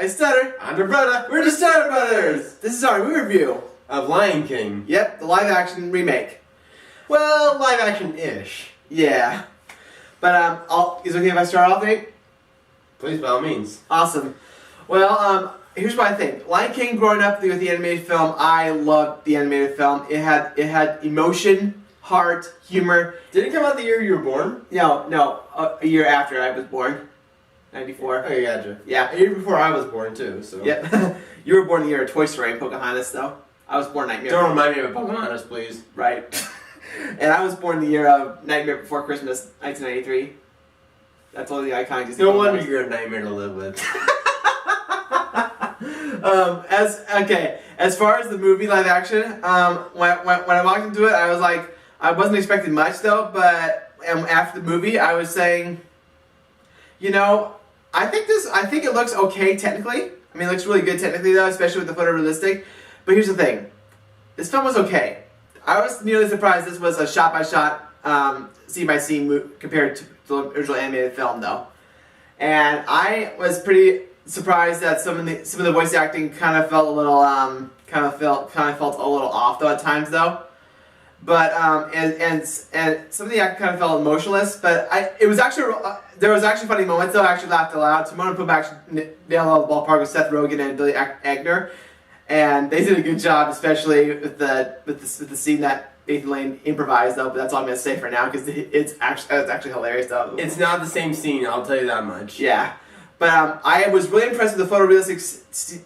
I Stutter. I'm your brother. We're the Stutter Brothers. This is our movie review Of Lion King. Yep, the live-action remake. Well, live action-ish. Yeah. But, is it okay if I start off, Nate? Please, by all means. Awesome. Well, here's what I think. Lion King, growing up with the animated film, I loved the animated film. It had emotion, heart, humor. Did it come out the year you were born? No, a year after I was born. 94. Oh, gotcha. Yeah. A year before I was born, too, so... Yep. You were born the year of Toy Story and Pocahontas, though. I was born Nightmare. Don't remind me of Pocahontas, please. Right. And I was born the year of Nightmare Before Christmas, 1993. That's all the iconic Disney. No wonder you're a nightmare to live with. As far as the movie live action, when I walked into it, I was like, I wasn't expecting much though, but after the movie, I was saying, I think it looks okay technically. I mean, it looks really good technically though, especially with the photorealistic. But here's the thing, this film was okay. I was nearly surprised this was a shot-by-shot, scene-by-scene compared to the original animated film though. And I was pretty surprised that some of the voice acting kind of felt a little felt a little off though at times though. But and some of the acting kind of felt emotionless. But there was actually funny moments though. I actually laughed aloud. Timon and Pumbaa actually nailed the ballpark with Seth Rogen and Billy Eichner, and they did a good job, especially with the scene that Nathan Lane improvised though. But that's all I'm gonna say for now because it's actually hilarious though. It's not the same scene, I'll tell you that much. Yeah, but I was really impressed with the photorealistic.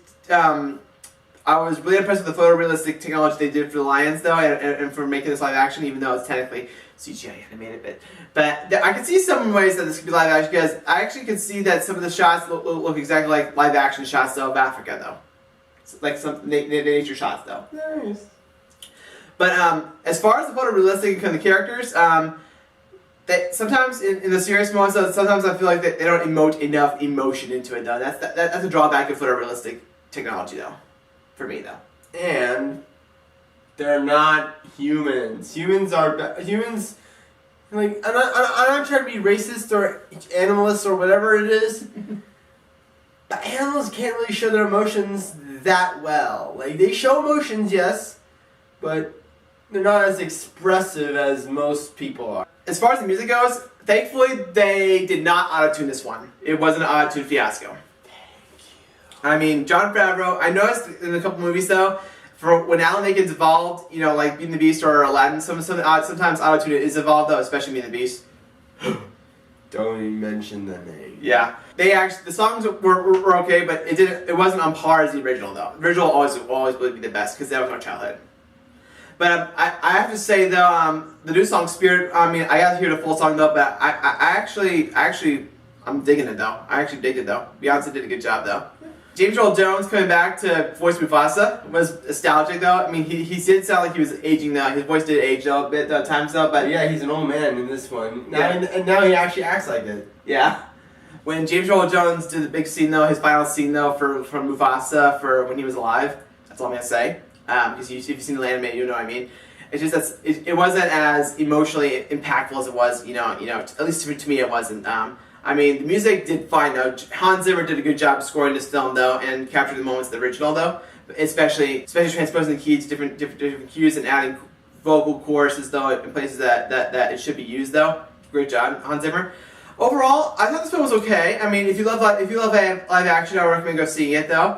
I was really impressed with the photorealistic technology they did for the lions, though, and for making this live action, even though it's technically CGI animated. But I can see some ways that this could be live action, because I actually could see that some of the shots look exactly like live action shots, though, of Africa, though. Like some nature shots, though. Nice. But as far as the photorealistic and the characters, that sometimes in the serious moments, though, sometimes I feel like they don't emote enough emotion into it, though. That's a drawback of photorealistic technology, though. For me, though. And they're not humans. Humans, like, I'm not trying to be racist or animalist or whatever it is, but animals can't really show their emotions that well. Like, they show emotions, yes, but they're not as expressive as most people are. As far as the music goes, thankfully, they did not auto-tune this one. It wasn't an auto-tune fiasco. I mean, Jon Favreau, I noticed in a couple movies though, for when Alan Menken's involved, like Beauty and the Beast or Aladdin, sometimes auto-tune is involved though, especially Beauty and the Beast. Don't even mention the name. Yeah. The songs were okay, but it wasn't on par as the original though. The original always would be the best, because that was my childhood. But I have to say though, the new song Spirit, I mean, I got to hear the full song though, but I'm digging it though. I actually dig it though. Beyonce did a good job though. James Earl Jones coming back to voice Mufasa was nostalgic though. I mean, he did sound like he was aging though. His voice did age though a bit at times though, but yeah, he's an old man in this one. Now, yeah. And now he actually acts like it. Yeah. When James Earl Jones did the big scene though, his final scene though from Mufasa for when he was alive, that's all I'm gonna say. Because if you've seen the anime, you know what I mean. It's just that it wasn't as emotionally impactful as it was, at least to me it wasn't. I mean, the music did fine though. Hans Zimmer did a good job scoring this film though, and capturing the moments of the original though. Especially transposing the keys to different cues and adding vocal choruses though in places that it should be used though. Great job, Hans Zimmer. Overall, I thought this film was okay. I mean, if you love live action, I would recommend go seeing it though.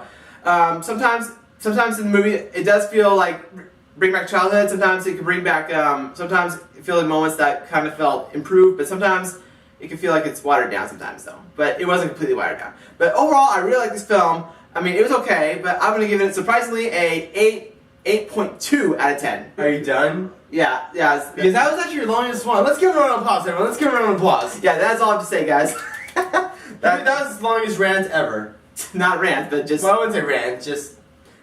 Sometimes in the movie it does feel like bring back childhood. Sometimes it can bring back. Sometimes it feels like moments that kind of felt improved, but sometimes it can feel like it's watered down sometimes though. But it wasn't completely watered down. But overall, I really like this film. I mean, it was okay, but I'm gonna give it surprisingly a 8.2 out of 10. Are you done? Yeah. Because that was actually your longest one. Let's give a round of applause, everyone. Let's give a round of applause. Yeah, that's all I have to say, guys. that was the longest rant ever. Not rant, but just. Well, I wouldn't say rant. Just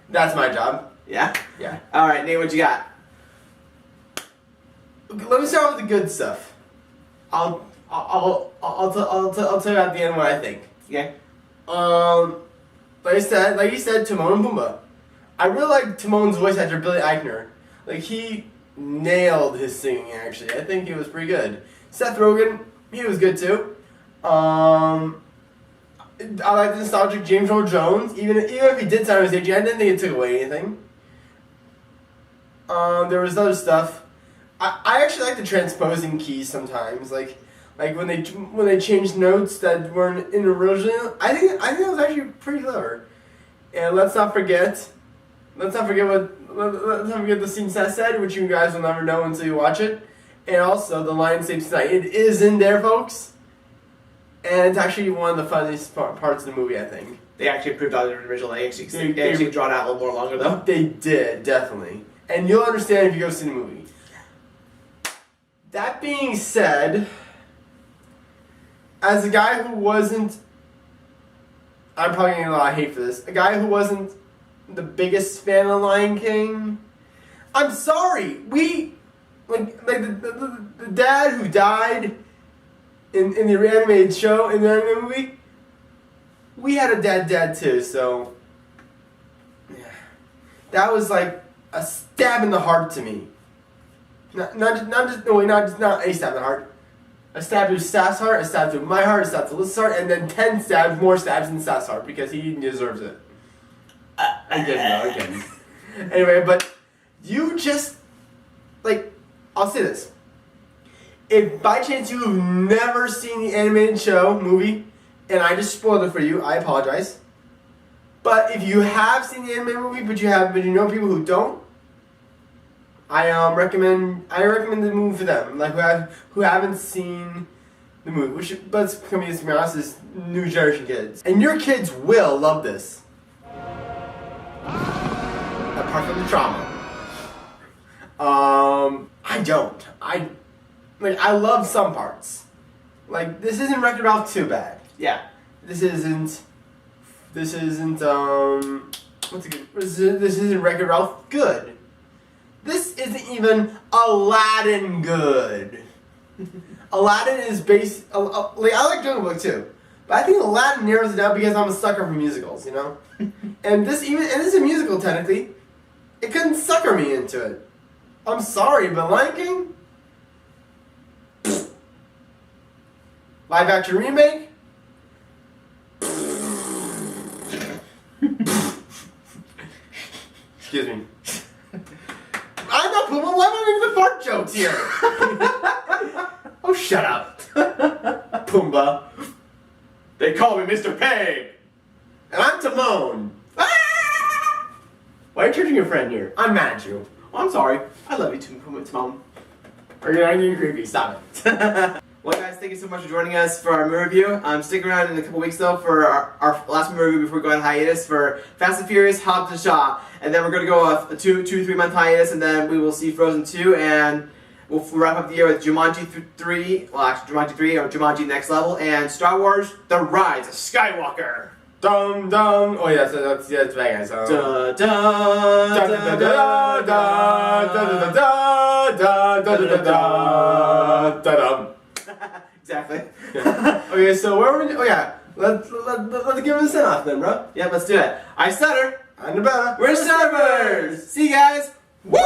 that's my job. Yeah. Yeah. All right, Nate, what you got? Let me start with the good stuff. I'll tell you at the end what I think. Okay. Like you said, Timon and Pumbaa. I really like Timon's voice actor, Billy Eichner. Like, he nailed his singing, actually. I think he was pretty good. Seth Rogen, he was good too. I like the nostalgic James Earl Jones. Even if he did sound his age, I didn't think it took away anything. There was other stuff. I actually like the transposing keys sometimes, like when they changed notes that weren't in the original. I think it was actually pretty clever. And let's not forget the scene Seth said, which you guys will never know until you watch it. And also the line saves tonight. It is in there, folks. And it's actually one of the funniest parts of the movie, I think. They actually improved on the original. They actually drawn out a little more longer though. They did, definitely. And you'll understand if you go see the movie. That being said, as a guy who wasn't, I'm probably getting a lot of hate for this, a guy who wasn't the biggest fan of Lion King, I'm sorry. The dad who died in the animated show, in the animated movie, we had a dad too, so yeah. That was like a stab in the heart to me. Not a stab in the heart. A stab to Seth's heart, a stab to my heart, a stab to Liz's heart, and then 10 more stabs in Seth's heart because he deserves it. Again. Anyway, but you just, I'll say this. If by chance you've never seen the animated movie, and I just spoiled it for you, I apologize. But if you have seen the animated movie, but you know people who don't, I recommend the movie for them, who haven't seen the movie, which, let's be honest, is new generation kids, and your kids will love this. Apart from the trauma, I don't. I love some parts. This isn't Wreck-It Ralph too bad. Yeah. This isn't. This isn't Wreck-It Ralph good. This isn't even Aladdin good. Aladdin is based. I like Jungle Book too, but I think Aladdin narrows it down because I'm a sucker for musicals, you know. And this is a musical technically. It couldn't sucker me into it. I'm sorry, but Lion King, live action remake. Excuse me. I'm not Puma. Why am I making the fart jokes here? Oh, shut up, Pumbaa. They call me Mr. Pig. And I'm Timon. Ah! Why are you treating your friend here? I'm mad at you. Oh, I'm sorry. I love you too, Timon. Are you getting creepy? Stop it. Well, guys, thank you so much for joining us for our movie review. Stick around in a couple weeks, though, for our last movie review before we go on hiatus for Fast and Furious, Hobbs and Shaw. And then we're going to go a 3 month hiatus, and then we will see Frozen 2, and we'll wrap up the year with Jumanji 3, well, actually, Jumanji 3, or Jumanji Next Level, and Star Wars The Rise of Skywalker. Dum dum. Oh, yeah, that's bad, guys. Da da da da da da da da da. Exactly. Okay, so where are we? Oh yeah, let's give him a send off then, bro. Yeah, let's do it. I Stutter. I'm the better. We're Stutters. See you guys. Woo!